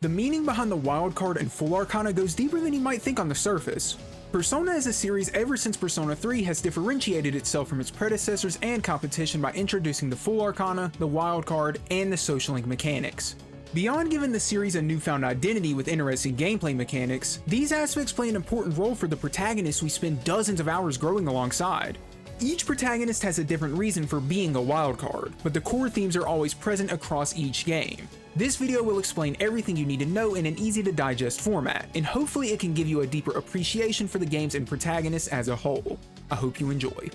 The meaning behind the wildcard and full Arcana goes deeper than you might think on the surface. Persona as a series ever since Persona 3 has differentiated itself from its predecessors and competition by introducing the full Arcana, the wildcard, and the social link mechanics. Beyond giving the series a newfound identity with interesting gameplay mechanics, these aspects play an important role for the protagonists we spend dozens of hours growing alongside. Each protagonist has a different reason for being a wildcard, but the core themes are always present across each game. This video will explain everything you need to know in an easy to digest format, and hopefully it can give you a deeper appreciation for the games and protagonists as a whole. I hope you enjoy.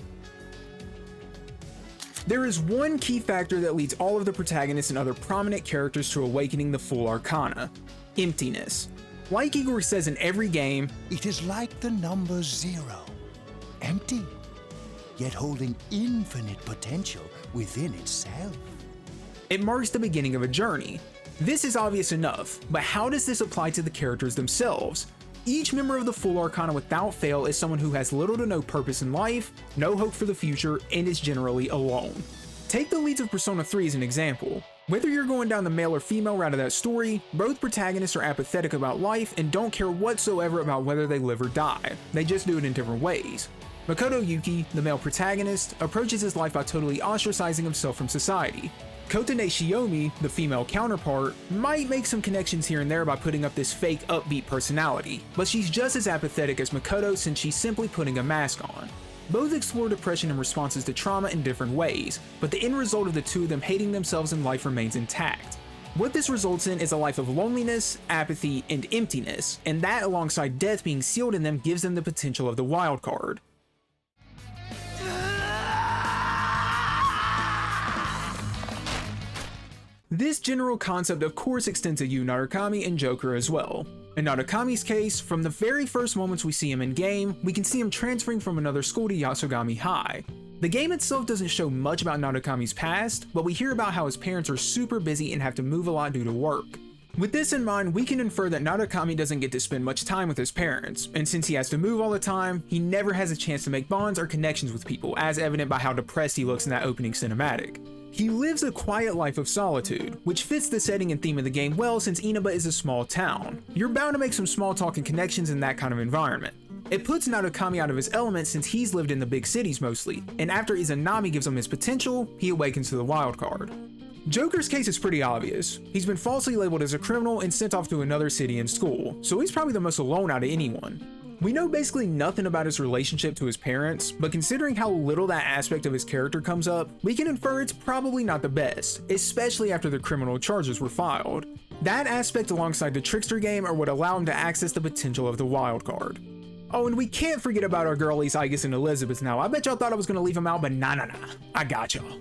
There is one key factor that leads all of the protagonists and other prominent characters to awakening the full Arcana: emptiness. Like Igor says in every game, it is like the number 0, empty, yet holding infinite potential within itself. It marks the beginning of a journey. This is obvious enough, but how does this apply to the characters themselves? Each member of the full Arcana without fail is someone who has little to no purpose in life, no hope for the future, and is generally alone. Take the leads of Persona 3 as an example. Whether you're going down the male or female route of that story, both protagonists are apathetic about life and don't care whatsoever about whether they live or die. They just do it in different ways. Makoto Yuki, the male protagonist, approaches his life by totally ostracizing himself from society. Kotane Shiomi, the female counterpart, might make some connections here and there by putting up this fake upbeat personality, but she's just as apathetic as Makoto since she's simply putting a mask on. Both explore depression and responses to trauma in different ways, but the end result of the two of them hating themselves in life remains intact. What this results in is a life of loneliness, apathy, and emptiness, and that alongside death being sealed in them gives them the potential of the wildcard. This general concept of course extends to Yu Narukami and Joker as well. In Narukami's case, from the very first moments we see him in game, we can see him transferring from another school to Yasogami High. The game itself doesn't show much about Narukami's past, but we hear about how his parents are super busy and have to move a lot due to work. With this in mind, we can infer that Narukami doesn't get to spend much time with his parents, and since he has to move all the time, he never has a chance to make bonds or connections with people, as evident by how depressed he looks in that opening cinematic. He lives a quiet life of solitude, which fits the setting and theme of the game well since Inaba is a small town. You're bound to make some small talk and connections in that kind of environment. It puts Narukami out of his element since he's lived in the big cities mostly, and after Izanami gives him his potential, he awakens to the wildcard. Joker's case is pretty obvious. He's been falsely labeled as a criminal and sent off to another city and school, so he's probably the most alone out of anyone. We know basically nothing about his relationship to his parents, but considering how little that aspect of his character comes up, we can infer it's probably not the best, especially after the criminal charges were filed. That aspect alongside the trickster game are what allow him to access the potential of the wildcard. Oh, and we can't forget about our girlies Aigis and Elizabeth now. I bet y'all thought I was gonna leave them out, but nah, I got y'all.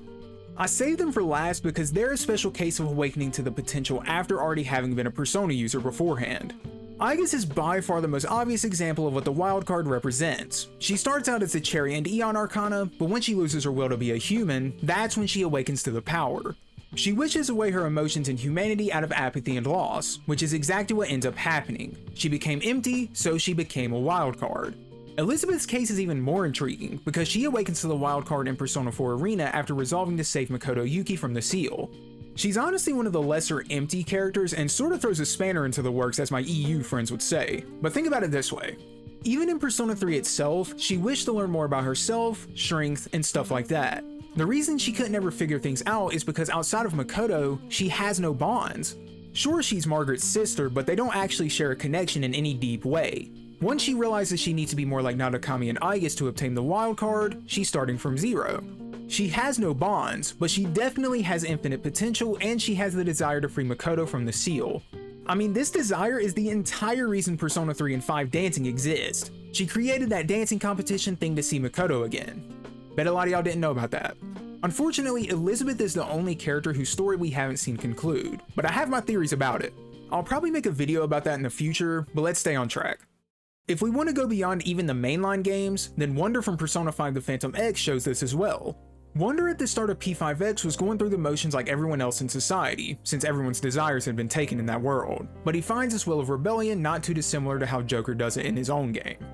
I saved them for last because they're a special case of awakening to the potential after already having been a Persona user beforehand. Aigis is by far the most obvious example of what the wildcard represents. She starts out as a Cherry and Eon Arcana, but when she loses her will to be a human, that's when she awakens to the power. She wishes away her emotions and humanity out of apathy and loss, which is exactly what ends up happening. She became empty, so she became a wildcard. Elizabeth's case is even more intriguing, because she awakens to the wildcard in Persona 4 Arena after resolving to save Makoto Yuki from the seal. She's honestly one of the lesser empty characters and sort of throws a spanner into the works, as my EU friends would say. But think about it this way. Even in Persona 3 itself, she wished to learn more about herself, strength, and stuff like that. The reason she couldn't ever figure things out is because outside of Makoto, she has no bonds. Sure, she's Margaret's sister, but they don't actually share a connection in any deep way. Once she realizes she needs to be more like Narukami and Aigis to obtain the wildcard, she's starting from zero. She has no bonds, but she definitely has infinite potential and she has the desire to free Makoto from the seal. I mean, this desire is the entire reason Persona 3 and 5 dancing exist. She created that dancing competition thing to see Makoto again. Bet a lot of y'all didn't know about that. Unfortunately, Elizabeth is the only character whose story we haven't seen conclude, but I have my theories about it. I'll probably make a video about that in the future, but let's stay on track. If we want to go beyond even the mainline games, then Wonder from Persona 5 The Phantom X shows this as well. Wonder at the start of P5X was going through the motions like everyone else in society, since everyone's desires had been taken in that world, but he finds this will of rebellion not too dissimilar to how Joker does it in his own game.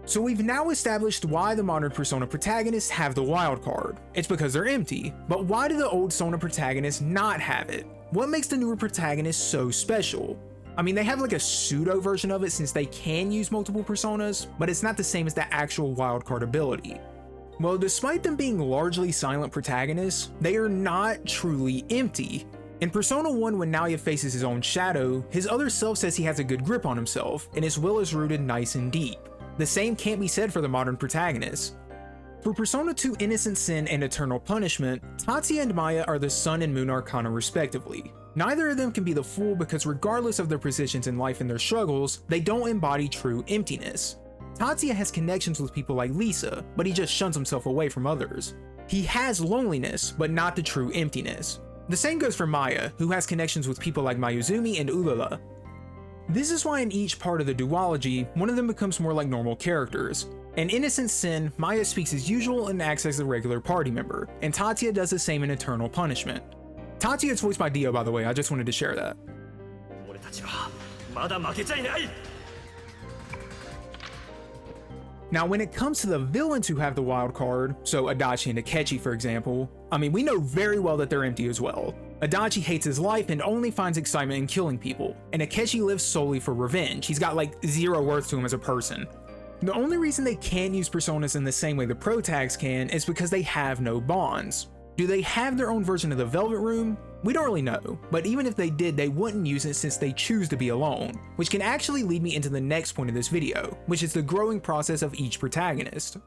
So we've now established why the modern Persona protagonists have the wild card. It's because they're empty, but why do the old Sona protagonists not have it? What makes the newer protagonists so special? I mean, they have like a pseudo version of it since they can use multiple personas, but it's not the same as the actual wildcard ability. Well, despite them being largely silent protagonists, they are not truly empty. In Persona 1, when Naoya faces his own shadow, his other self says he has a good grip on himself, and his will is rooted nice and deep. The same can't be said for the modern protagonist. For Persona 2 Innocent Sin and Eternal Punishment, Tatsuya and Maya are the Sun and Moon Arcana respectively. Neither of them can be the Fool because regardless of their positions in life and their struggles, they don't embody true emptiness. Tatsuya has connections with people like Lisa, but he just shuns himself away from others. He has loneliness, but not the true emptiness. The same goes for Maya, who has connections with people like Mayuzumi and Ulala. This is why in each part of the duology, one of them becomes more like normal characters. In Innocent Sin, Maya speaks as usual and acts as a regular party member, and Tatsuya does the same in Eternal Punishment. Tatsuya is voiced by Dio, by the way, I just wanted to share that. Now, when it comes to the villains who have the wild card, so Adachi and Akechi for example, I mean, we know very well that they're empty as well. Adachi hates his life and only finds excitement in killing people, and Akechi lives solely for revenge. He's got like zero worth to him as a person. The only reason they can't use personas in the same way the protags can is because they have no bonds. Do they have their own version of the Velvet Room? We don't really know, but even if they did, they wouldn't use it since they choose to be alone, which can actually lead me into the next point of this video, which is the growing process of each protagonist.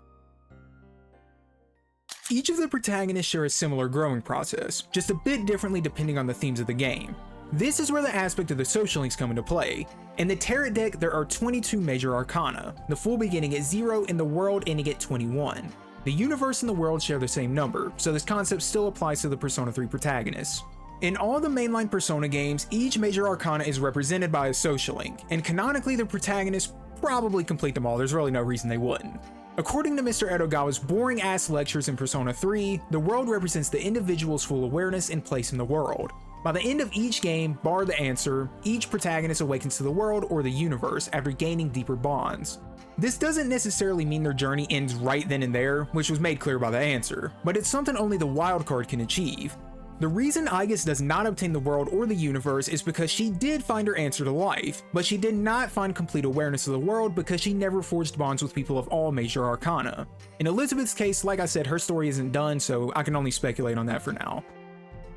Each of the protagonists share a similar growing process, just a bit differently depending on the themes of the game. This is where the aspect of the social links come into play. In the Tarot deck, there are 22 major arcana, the Fool beginning at 0 and the World ending at 21. The universe and the world share the same number, so this concept still applies to the Persona 3 protagonists. In all the mainline Persona games, each major arcana is represented by a social link, and canonically the protagonists probably complete them all, there's really no reason they wouldn't. According to Mr. Edogawa's boring-ass lectures in Persona 3, the world represents the individual's full awareness and place in the world. By the end of each game, bar the answer, each protagonist awakens to the world or the universe after gaining deeper bonds. This doesn't necessarily mean their journey ends right then and there, which was made clear by the answer, but it's something only the wildcard can achieve. The reason Aigis does not obtain the world or the universe is because she did find her answer to life, but she did not find complete awareness of the world because she never forged bonds with people of all major arcana. In Elizabeth's case, like I said, her story isn't done, so I can only speculate on that for now.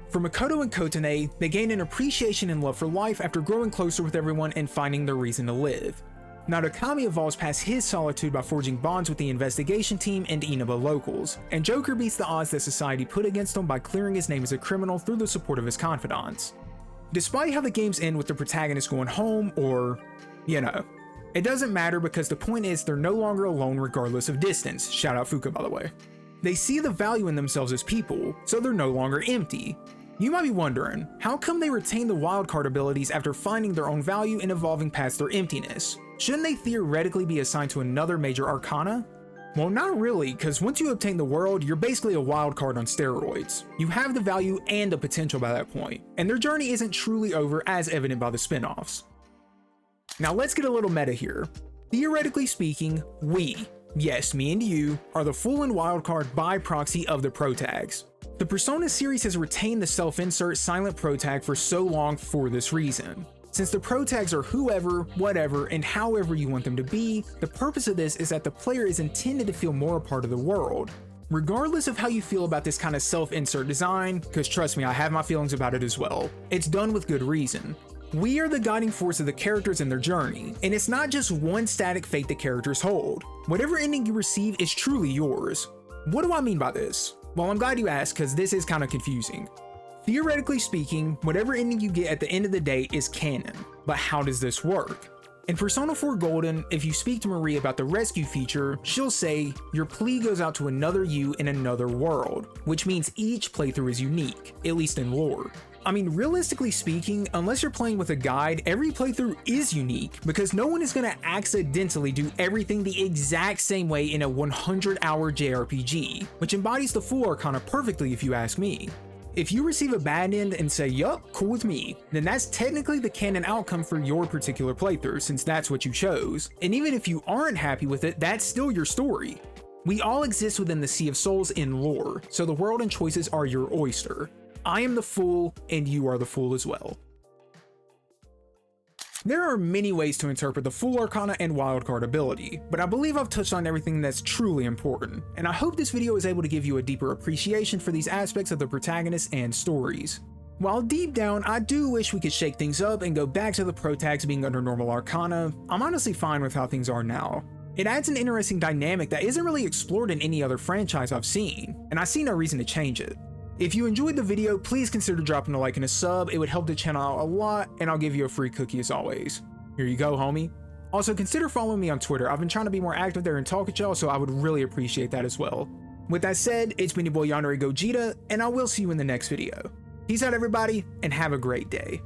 For Makoto and Kotane, they gain an appreciation and love for life after growing closer with everyone and finding their reason to live. Narukami evolves past his solitude by forging bonds with the investigation team and Inaba locals, and Joker beats the odds that society put against him by clearing his name as a criminal through the support of his confidants. Despite how the games end with the protagonist going home or, it doesn't matter because the point is they're no longer alone regardless of distance, shout out Fuka by the way. They see the value in themselves as people, so they're no longer empty. You might be wondering, how come they retain the wildcard abilities after finding their own value and evolving past their emptiness? Shouldn't they theoretically be assigned to another major arcana? Well, not really, because once you obtain the world, you're basically a wildcard on steroids. You have the value and the potential by that point, and their journey isn't truly over as evident by the spin-offs. Now let's get a little meta here. Theoretically speaking, yes, me and you, are the Fool and wildcard by proxy of the protags. The Persona series has retained the self-insert silent protag for so long for this reason. Since the protags are whoever, whatever, and however you want them to be, the purpose of this is that the player is intended to feel more a part of the world. Regardless of how you feel about this kind of self-insert design, because trust me, I have my feelings about it as well, it's done with good reason. We are the guiding force of the characters in their journey, and it's not just one static fate the characters hold. Whatever ending you receive is truly yours. What do I mean by this? Well, I'm glad you asked, because this is kind of confusing. Theoretically speaking, whatever ending you get at the end of the day is canon, but how does this work? In Persona 4 Golden, if you speak to Marie about the rescue feature, she'll say, your plea goes out to another you in another world, which means each playthrough is unique, at least in lore. I mean, realistically speaking, unless you're playing with a guide, every playthrough is unique because no one is going to accidentally do everything the exact same way in a 100-hour JRPG, which embodies the Fool Arcana perfectly if you ask me. If you receive a bad end and say, yup, cool with me, then that's technically the canon outcome for your particular playthrough since that's what you chose. And even if you aren't happy with it, that's still your story. We all exist within the Sea of Souls in lore, so the world and choices are your oyster. I am the Fool, and you are the Fool as well. There are many ways to interpret the full Arcana and Wildcard ability, but I believe I've touched on everything that's truly important, and I hope this video is able to give you a deeper appreciation for these aspects of the protagonists and stories. While deep down, I do wish we could shake things up and go back to the protags being under normal Arcana, I'm honestly fine with how things are now. It adds an interesting dynamic that isn't really explored in any other franchise I've seen, and I see no reason to change it. If you enjoyed the video, please consider dropping a like and a sub. It would help the channel out a lot, and I'll give you a free cookie as always. Here you go, homie. Also, consider following me on Twitter. I've been trying to be more active there and talk at y'all, so I would really appreciate that as well. With that said, it's been your boy Yandere Gogeta, and I will see you in the next video. Peace out, everybody, and have a great day.